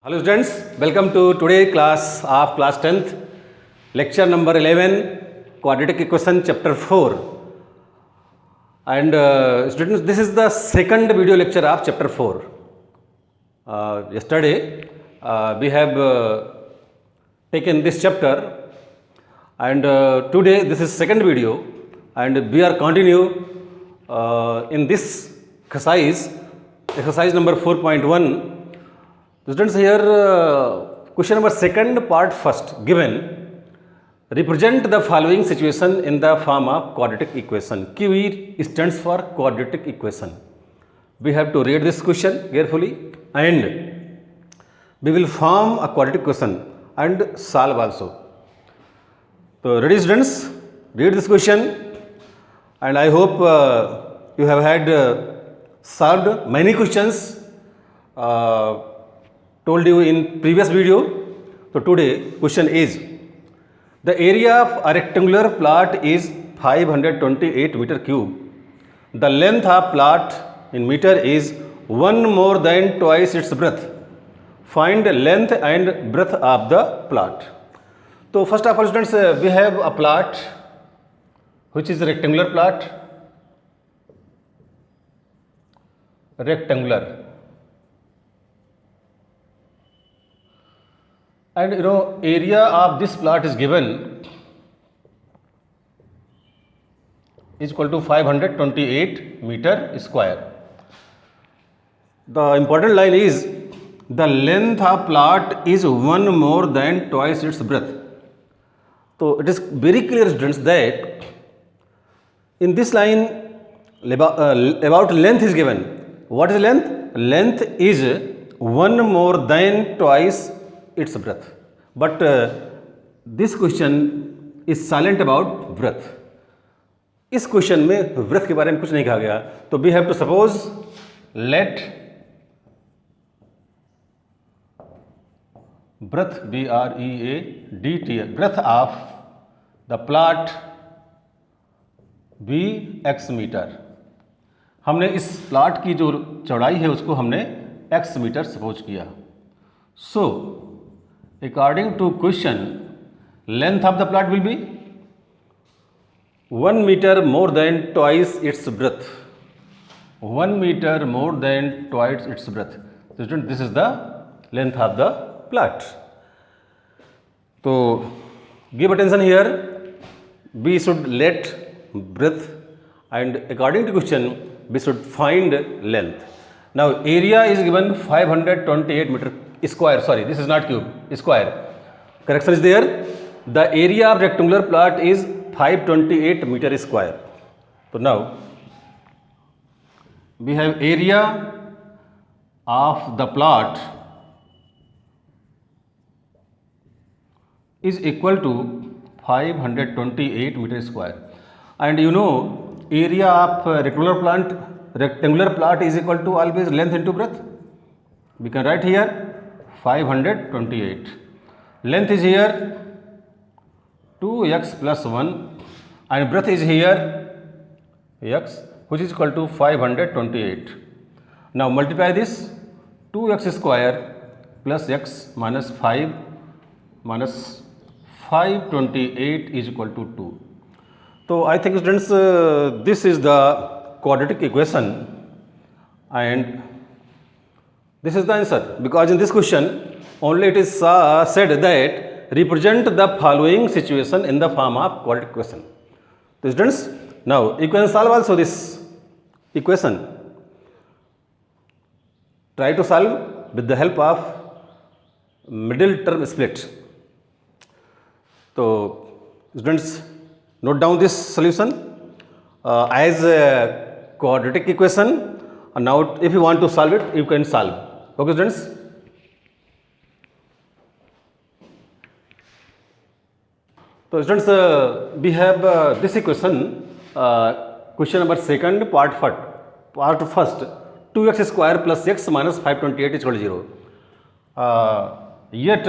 Hello students, welcome to today class of class 10th, lecture number 11, quadratic equation chapter 4. And students, this is the second video lecture of chapter 4. Yesterday we have taken this chapter, and today this is second video, and we are continue in this exercise number 4.1. Students, here question number second part first given, represent the following situation in the form of quadratic equation. QE stands for quadratic equation. We have to read this question carefully and we will form a quadratic equation and solve also. So ready students, read this question, and I hope you have had solved many questions told you in previous video. So today question is, the area of a rectangular plot is 528 meter cube. The length of plot in meter is 1 more than twice its breadth. Find length and breadth of the plot. So first of all students, we have a plot which is a rectangular plot, rectangular. And area of this plot is given is equal to 528 meter square. The important line is, the length of plot is 1 more than twice its breadth. So it is very clear students that in this line about length is given. What is length? Length is 1 more than twice its breadth. But this question is silent about breadth. इस question में breadth के बारे में कुछ नहीं कहा गया. तो we have to suppose, let breadth B-R-E-A-D-T, breadth of the plot be x metre. हमने इस प्लाट की जो चौड़ाई है उसको हमने x मीटर सपोज किया. So according to question, length of the plot will be 1 meter more than twice its breadth. 1 meter more than twice its breadth. So student, this is the length of the plot. So give attention here. We should let breadth, and according to question we should find length. Now area is given 528 meter square. Sorry, this is not cube, square. Correction is there. The area of rectangular plot is 528 meter square. So now we have area of the plot is equal to 528 meter square, and area of rectangular plot is equal to always length into breadth. We can write here 528. Length is here 2x plus 1, and breadth is here x, which is equal to 528. Now multiply this. 2x square plus x minus 5 minus 528 is equal to 2. So I think students, this is the quadratic equation, and this is the answer, because in this question only it is said that represent the following situation in the form of quadratic equation. So students, now you can solve also this equation. Try to solve with the help of middle term split. So students, note down this solution as a quadratic equation, and now if you want to solve it, you can solve. Okay students. So students, we have this equation, question number second, part first, 2x square plus x minus 528 is equal to 0. Yet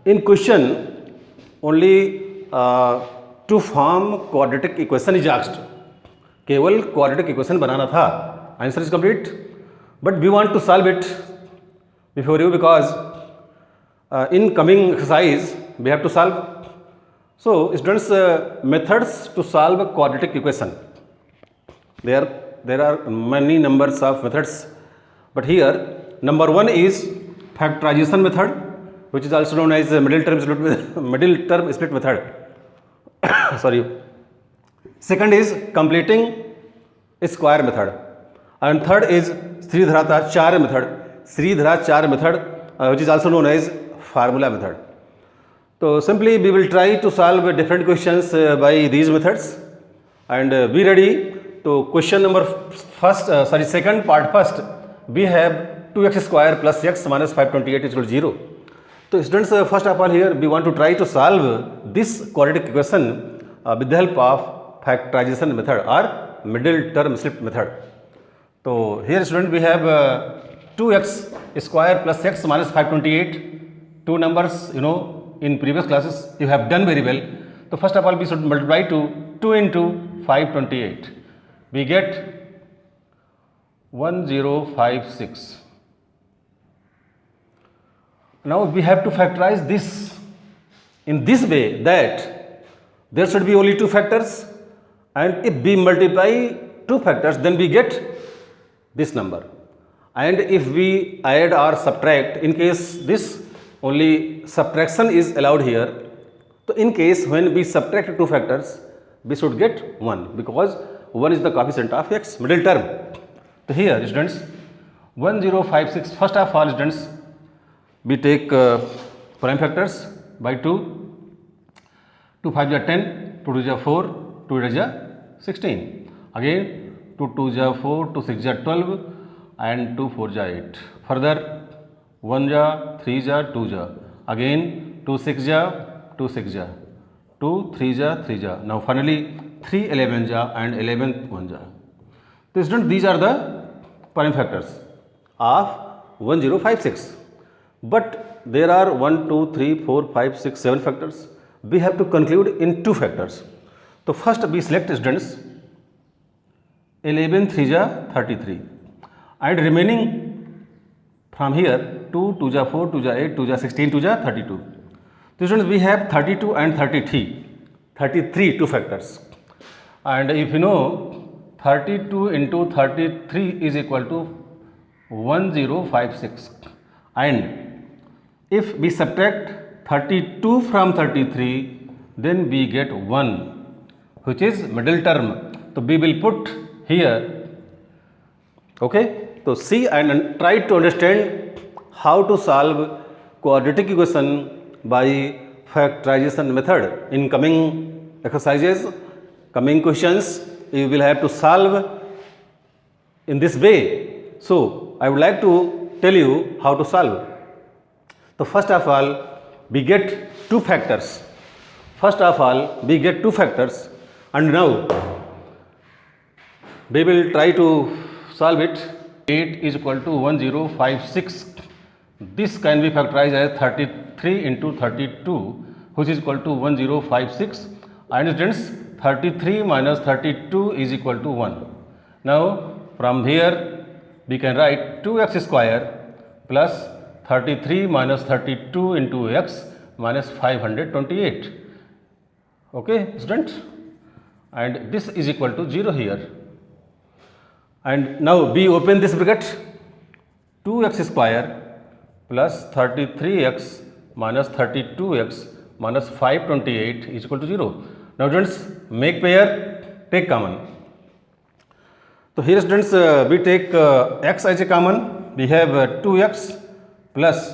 in question only to form quadratic equation is asked. केवल quadratic equation बनाना था. Answer is complete. But we want to solve it before you, because in coming exercise we have to solve. So students, methods to solve a quadratic equation. There are many numbers of methods, but here number one is factorization method, which is also known as middle term split method. Sorry. Second is completing square method, and third is Sridharacharya method, which is also known as formula method. So simply we will try to solve different questions by these methods, and be ready. So question number second part first, we have 2x square plus x minus 528 is equal to 0. So students, first of all here we want to try to solve this quadratic equation with the help of factorization method or middle term split method. So here student, we have 2x square plus x minus 528, two numbers, in previous classes you have done very well. So first of all we should multiply to 2 into 528. We get 1056. Now we have to factorize this in this way that there should be only two factors, and if we multiply two factors then we get this number, and if we add or subtract, in case this only subtraction is allowed here, so in case when we subtract two factors we should get 1, because 1 is the coefficient of x, middle term. So here students, 1056, first of all students we take prime factors by 2, 2 5 is 10, 2 2 is 4, 2 8 is 16, again 2 2 is 4, 2 6 is 12, and 2 4 is 8. Further 1 is 3 is 2 is, again 2 6 is 2 6 is, 2 3 is 3 is. Now finally 3 11 is and 11 1 is. So students, these are the prime factors of 1056. But there are 1 2 3 4 5 6 7 factors. We have to conclude in two factors. So first we select students 11 3 is 33, and remaining from here 2 2 is 4, 2 is 8, 2 is 16, 2 is 32. So students, we have 32 and 33 two factors, and if you know 32 into 33 is equal to 1056, and if we subtract 32 from 33 then we get 1, which is middle term. So we will put here, okay. So see and try to understand how to solve quadratic equation by factorization method. In coming exercises, coming questions, you will have to solve in this way. So I would like to tell you how to solve. So first of all we get two factors. And now we will try to solve it. 8 is equal to 1056. This can be factorized as 33 into 32, which is equal to 1056, and students, 33 minus 32 is equal to 1. Now from here we can write 2x square plus 33 minus 32 into x minus 528. Okay students, and this is equal to 0 here. And now we open this bracket, 2x square plus 33x minus 32x minus 528 is equal to 0. Now students, make pair, take common. So here students, we take x as a common. We have 2x plus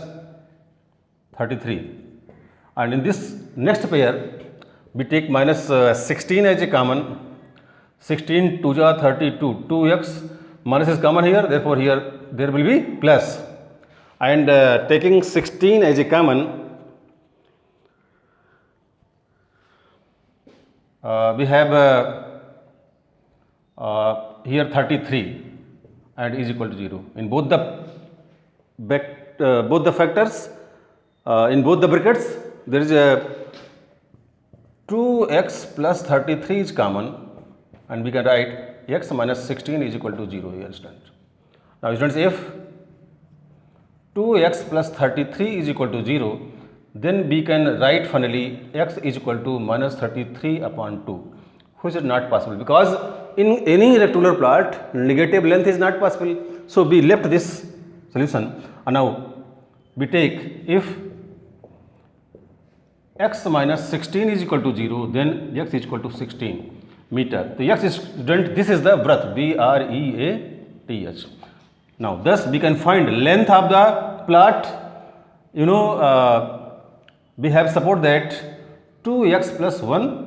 33, and in this next pair we take minus 16 as a common. 16 2 is 32, 2x minus is common here, therefore here there will be plus, and taking 16 as a common, we have here 33 and is equal to 0 in both the factors. In both the brackets there is a 2x plus 33 is common, and we can write x minus 16 is equal to 0 here students. Now students, if 2x plus 33 is equal to 0, then we can write finally x is equal to minus 33 upon 2, which is not possible because in any rectangular plot negative length is not possible. So we left this solution, and now we take if x minus 16 is equal to 0, then x is equal to 16 meter. So x is student, this is the breadth, BREATH. Now thus we can find length of the plot. You know, we have support that 2x plus 1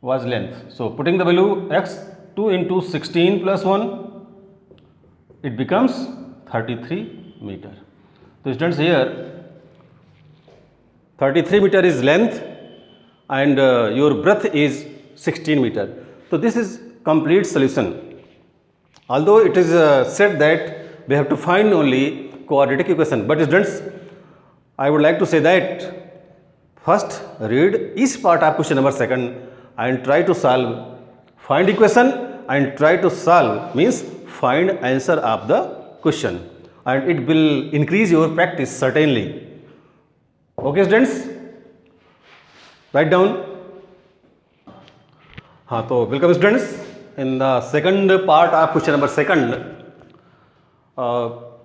was length. So putting the value x, 2 into 16 plus 1, it becomes 33 meter. So students, here 33 meter is length and your breadth is 16 meter. So this is complete solution. Although it is said that we have to find only quadratic equation, but students, I would like to say that first read each part of question number 2 and try to solve, find equation and try to solve, means find answer of the question, and it will increase your practice certainly. Okay students, write down. हाँ, तो welcome students in the second part of question number 2.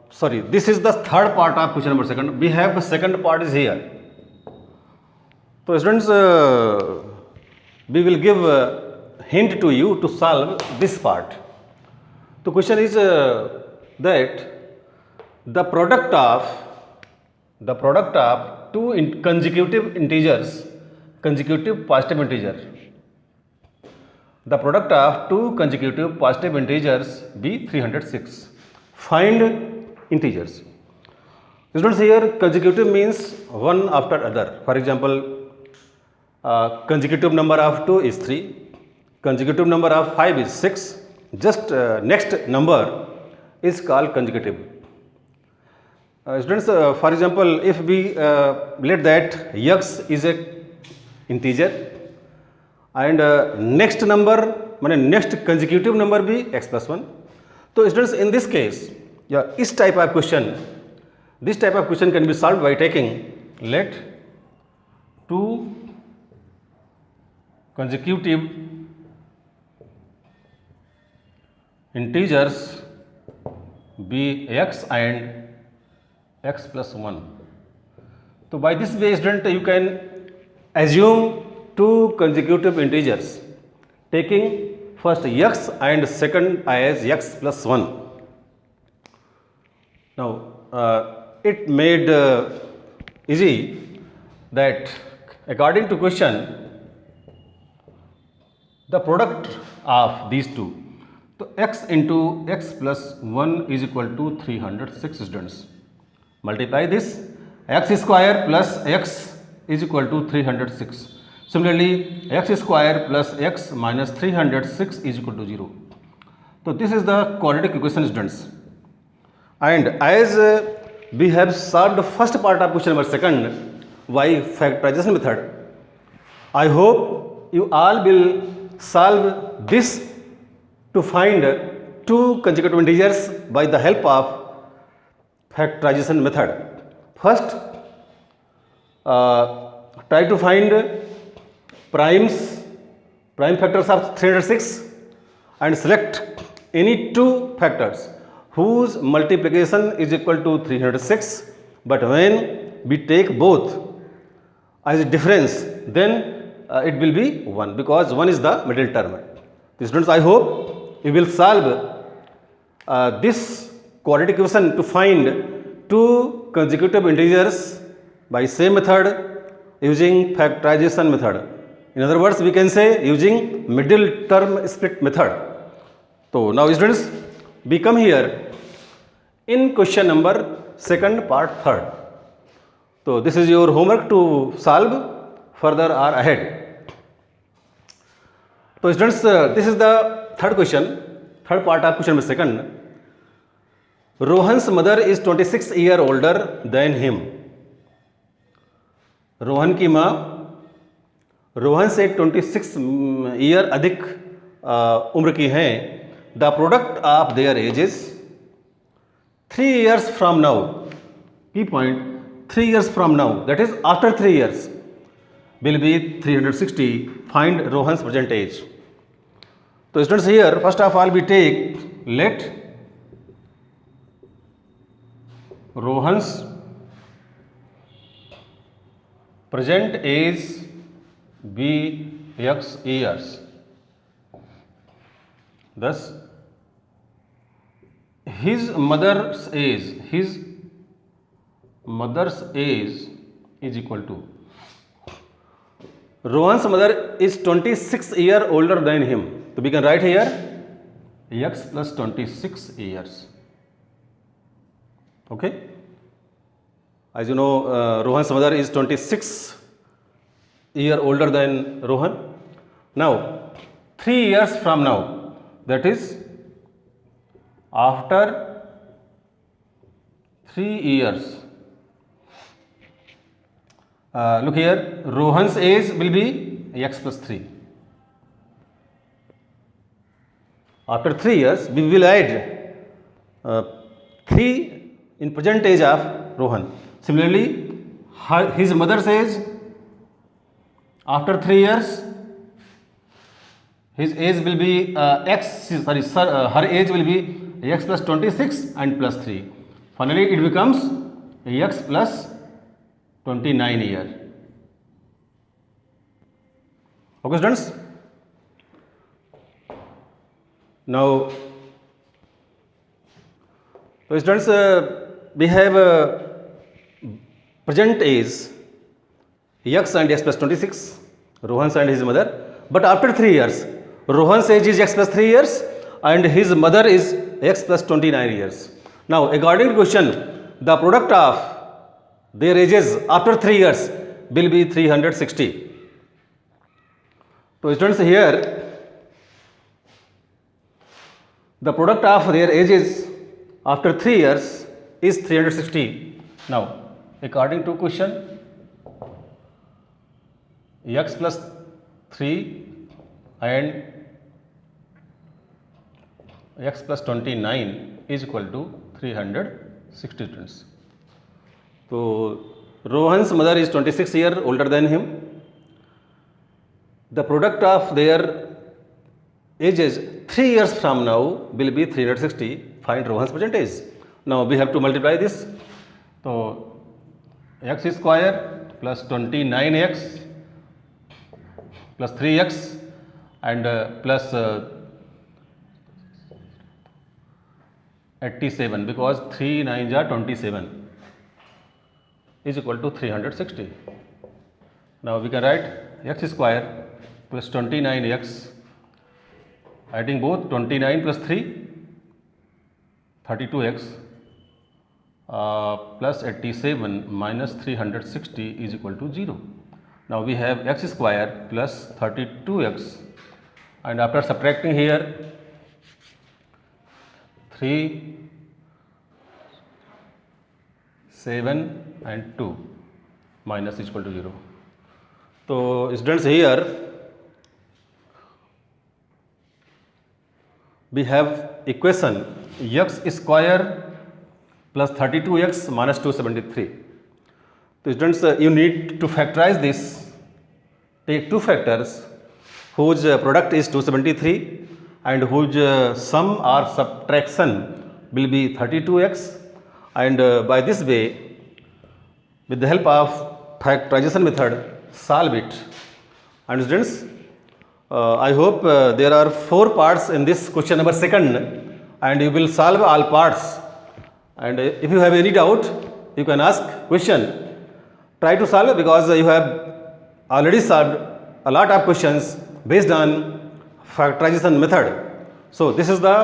Sorry, this is the third part of question number 2. We have the second part is here. So students, we will give a hint to you to solve this part. The question is that the product of two consecutive integers, consecutive positive integer, the product of two consecutive positive integers be 306. Find integers. Students, here consecutive means one after other. For example, consecutive number of 2 is 3, consecutive number of 5 is 6. Just next number is called consecutive. Students, for example, if we let that x is a integer and next number, next consecutive number be x plus 1. So students, in this case, this type of question can be solved by taking, let two consecutive integers be x and x plus 1. So by this way, student, you can assume two consecutive integers taking first x and second as x plus 1. Now it made easy that according to question, the product of these two, so x into x plus 1 is equal to 306 students. Multiply this, x square plus x is equal to 306. Similarly, x square plus x minus 306 is equal to 0. So this is the quadratic equation students. And as we have solved the first part of question number 2 by factorization method, I hope you all will solve this to find two consecutive integers by the help of factorization method. First, try to find prime factors of 306 and select any two factors whose multiplication is equal to 306, but when we take both as a difference, then it will be 1 because 1 is the middle term. Students, I hope you will solve this quadratic equation to find two consecutive integers by same method using factorization method. In other words, we can say using middle term split method. So now students, we come here in question number 2 part 3. So this is your homework to solve further or ahead. So students, this is the third part of question number 2. Rohan's mother is 26 years older than him. Rohan की माँ रोहन से 26 year अधिक उम्र की हैं. The product of their edges 3 years from now. key point, 3 years from now, that is after 3 years, will be 360. Find Rohan's present age. So students, here first of all we take, let Rohan's present age be x years. Thus his mother's age is equal to, Rohan's mother is 26 years older than him. So we can write here x plus 26 years. Okay. As you know, Rohan's mother is 26 years older than Rohan. Now 3 years from now, that is after 3 years, look here, Rohan's age will be x plus 3. After 3 years, we will add 3 in present age of Rohan. Similarly, his mother's age after 3 years, his age will be her age will be x plus 26 and plus 3. Finally, it becomes x plus 29 year. Okay, students. Now, so students, we have present age x and x plus 26, Rohan's and his mother. But after 3 years, Rohan's age is x plus 3 years and his mother is x plus 29 years. Now, according to question, the product of their ages after 3 years will be 360. So students, here the product of their ages after 3 years is 360. Now, according to question, x plus 3 and x plus 29 is equal to 360 students. So Rohan's mother is 26 years older than him. The product of their ages 3 years from now will be 360. Find Rohan's present age. Now we have to multiply this. So x square plus 29x plus 3x and plus 87, because 3 9s are 27 is equal to 360. Now we can write x square plus 29x, adding both 29 plus 3, 32x plus 87 minus 360 is equal to 0. Now we have x square plus 32x, and after subtracting here 3, 7 and 2 minus is equal to 0. So students, here we have equation x square plus 32x minus 273. So students, you need to factorize this. Take two factors whose product is 273 and whose sum or subtraction will be 32x, and by this way, with the help of factorization method, solve it. And students, I hope there are 4 parts in this question number 2nd, and you will solve all parts. And if you have any doubt, you can ask question. Try to solve, because you have already solved a lot of questions based on factorization method. So this is the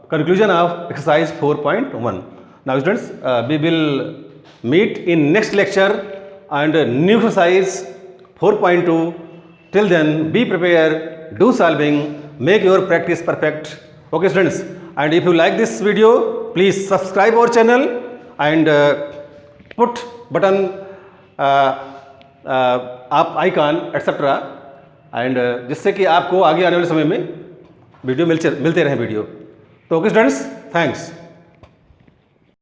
conclusion of exercise 4.1. Now students, we will meet in next lecture and new exercise 4.2. Till then, be prepared, do solving, make your practice perfect. Okay students, and if you like this video, please subscribe our channel and put button आप icon etcetera, and जिससे कि आपको आगे आने वाले समय में video मिलते रहें वीडियो. तो ओके स्टूडेंट्स, थैंक्स.